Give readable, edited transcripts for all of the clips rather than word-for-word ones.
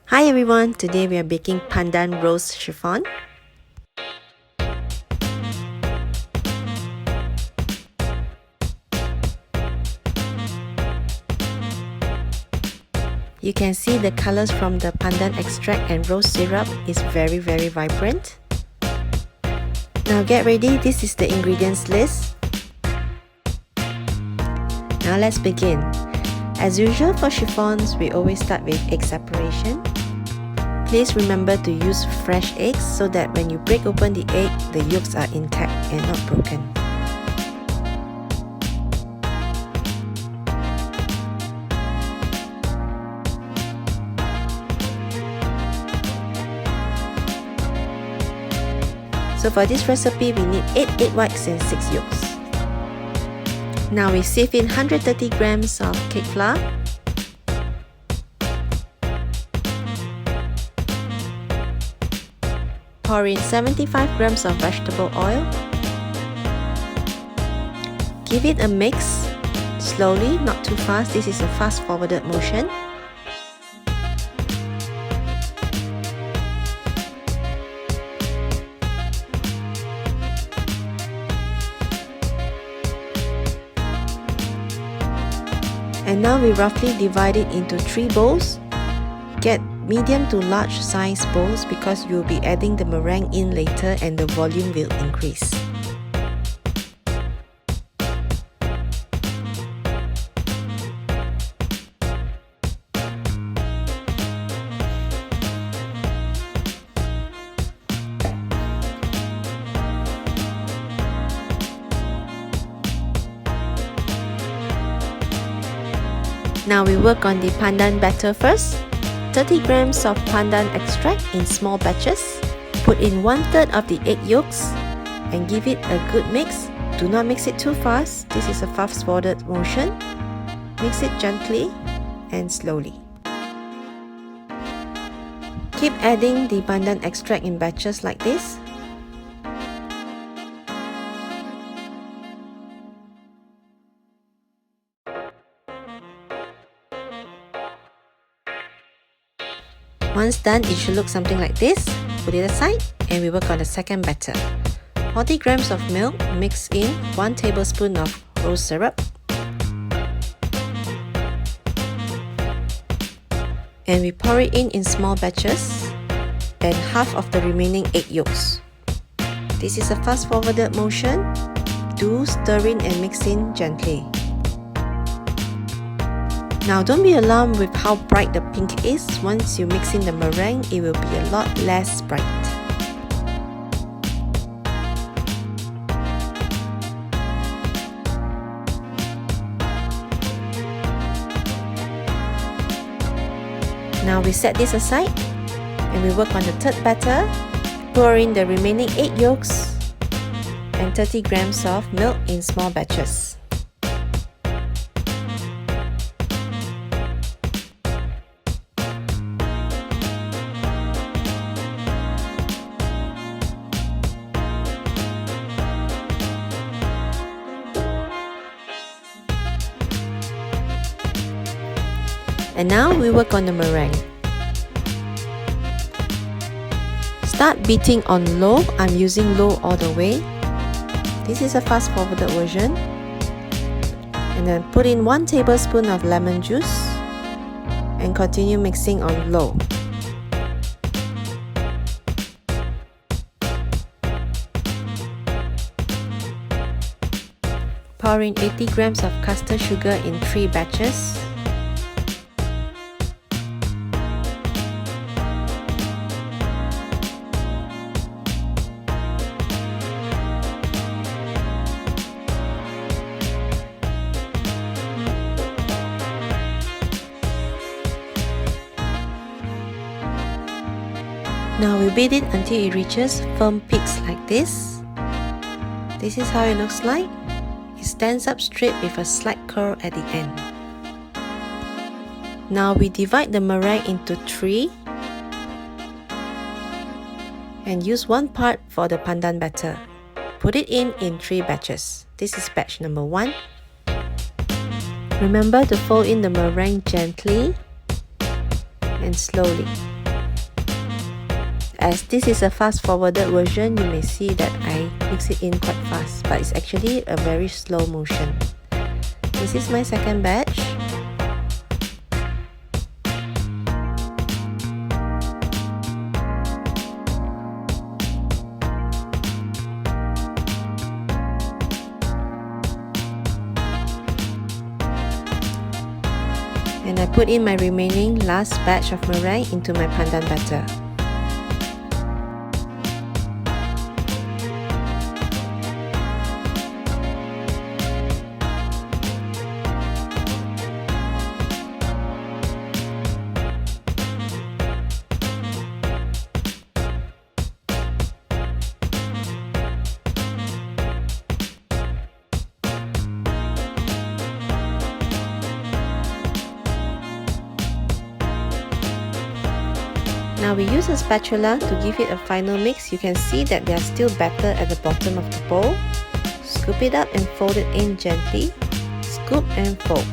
Hi everyone, today we are baking pandan rose chiffon. You can see the colors from the pandan extract and rose syrup is very vibrant. Now get ready, this is the ingredients list. Now let's begin. As usual for chiffons, we always start with egg separation. Please remember to use fresh eggs so that when you break open the egg, the yolks are intact and not broken. So for this recipe, we need 8 egg whites and 6 yolks. Now we sieve in 130 grams of cake flour, pour in 75 grams of vegetable oil, give it a mix, slowly, not too fast, this is a fast-forwarded motion. And now we roughly divide it into 3 bowls. Get medium to large size bowls because you'll be adding the meringue in later and the volume will increase. Now we work on the pandan batter first. 30 grams of pandan extract in small batches. Put in 1/3 of the egg yolks and give it a good mix. Do not mix it too fast. This is a fast-forwarded motion. Mix it gently and slowly. Keep adding the pandan extract in batches like this. Once done, it should look something like this. Put it aside and we work on the second batter. 40 grams of milk, mix in 1 tablespoon of rose syrup. And we pour it in small batches and half of the remaining egg yolks. This is a fast-forwarded motion. Do stir in and mix in gently. Now don't be alarmed with how bright the pink is. Once you mix in the meringue, it will be a lot less bright. Now we set this aside and we work on the third batter. Pour in the remaining 8 yolks and 30 grams of milk in small batches. And now we work on the meringue. Start beating on low. I'm using low all the way. This is a fast-forwarded version. And then put in 1 tablespoon of lemon juice and continue mixing on low. Pour in 80 grams of castor sugar in 3 batches. Now we beat it until it reaches firm peaks like this. This is how it looks like. It stands up straight with a slight curl at the end. Now we divide the meringue into 3 and use 1 part for the pandan batter. Put it in 3 batches. This is batch number 1. Remember to fold in the meringue gently and slowly. As this is a fast-forwarded version, you may see that I mix it in quite fast, but it's actually a very slow motion. This is my second batch. And I put in my remaining last batch of meringue into my pandan batter. Now we use a spatula to give it a final mix. You can see that there are still batter at the bottom of the bowl. Scoop it up and fold it in gently. Scoop and fold.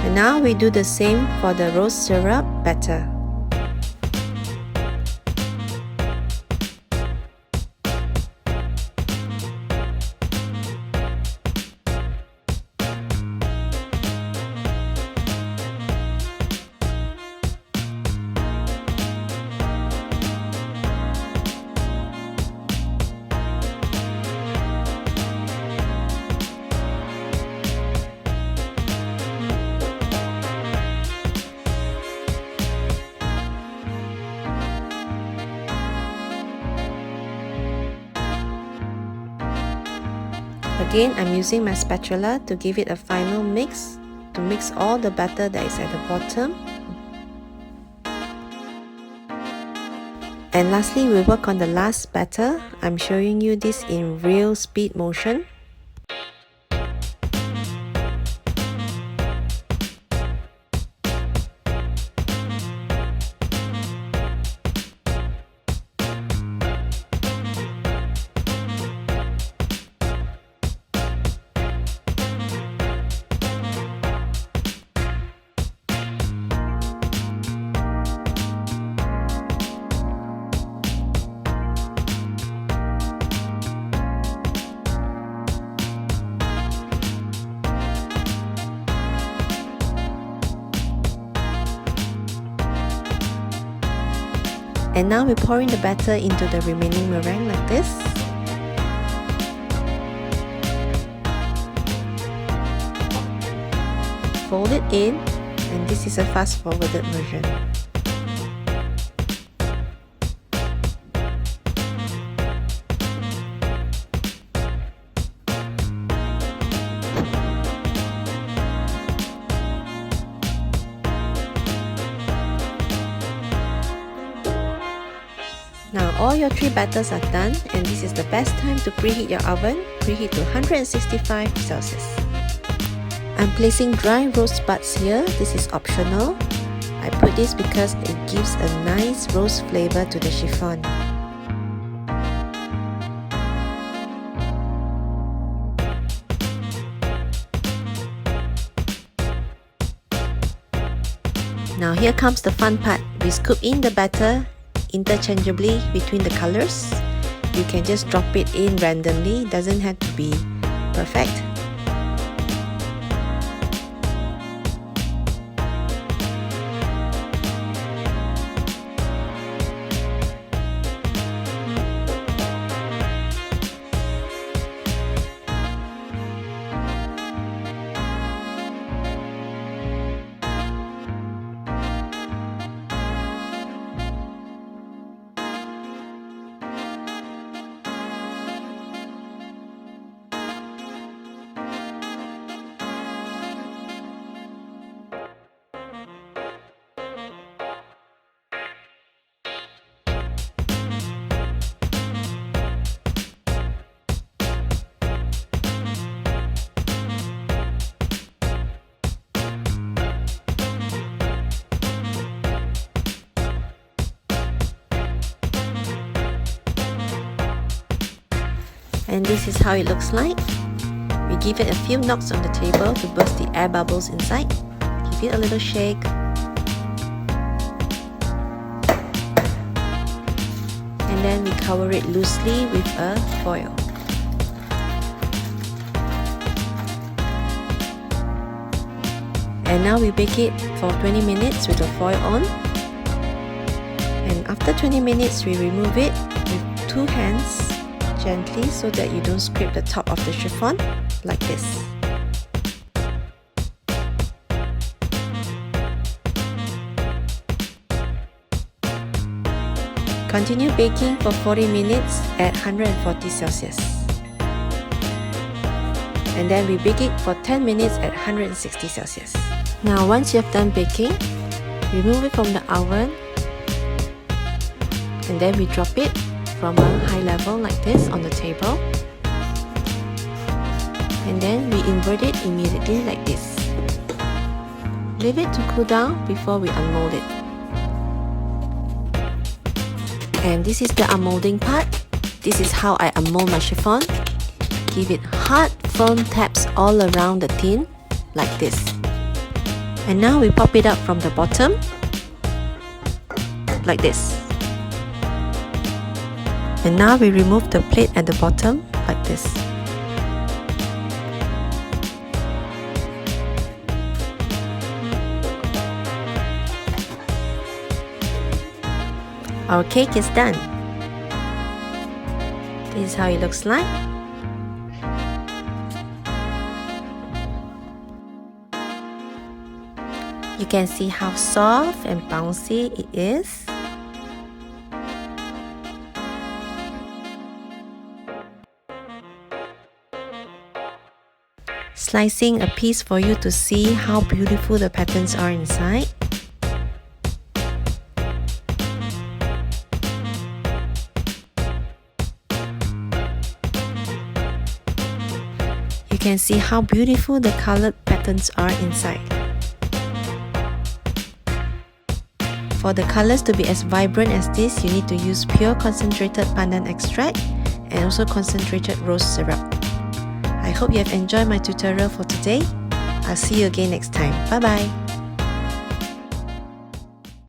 And now we do the same for the rose syrup batter. Again, I'm using my spatula to give it a final mix, to mix all the batter that is at the bottom. And lastly, we work on the last batter. I'm showing you this in real speed motion. And now we're pouring the batter into the remaining meringue like this. Fold it in, and this is a fast-forwarded version. Now all your 3 batters are done, and this is the best time to preheat your oven. Preheat to 165 Celsius. I'm placing dry rose buds here. This is optional. I put this because it gives a nice rose flavor to the chiffon. Now here comes the fun part. We scoop in the batter interchangeably between the colors. You can just drop it in randomly, it doesn't have to be perfect. And this is how it looks like. We give it a few knocks on the table to burst the air bubbles inside. Give it a little shake. And then we cover it loosely with a foil. And now we bake it for 20 minutes with the foil on. And after 20 minutes, we remove it with 2 hands gently so that you don't scrape the top of the chiffon, like this. Continue baking for 40 minutes at 140 Celsius. And then we bake it for 10 minutes at 160 Celsius. Now once you have done baking, remove it from the oven and then we drop it from a high level like this on the table. And then we invert it immediately like this. Leave it to cool down before we unmold it. And this is the unmolding part. This is how I unmold my chiffon. Give it hard, firm taps all around the tin, like this. And now we pop it up from the bottom, like this. And now we remove the plate at the bottom, like this. Our cake is done. This is how it looks like. You can see how soft and bouncy it is. Slicing a piece for you to see how beautiful the patterns are inside. You can see how beautiful the colored patterns are inside. For the colors to be as vibrant as this, you need to use pure concentrated pandan extract and also concentrated rose syrup. I hope you have enjoyed my tutorial for today. I'll see you again next time. Bye bye.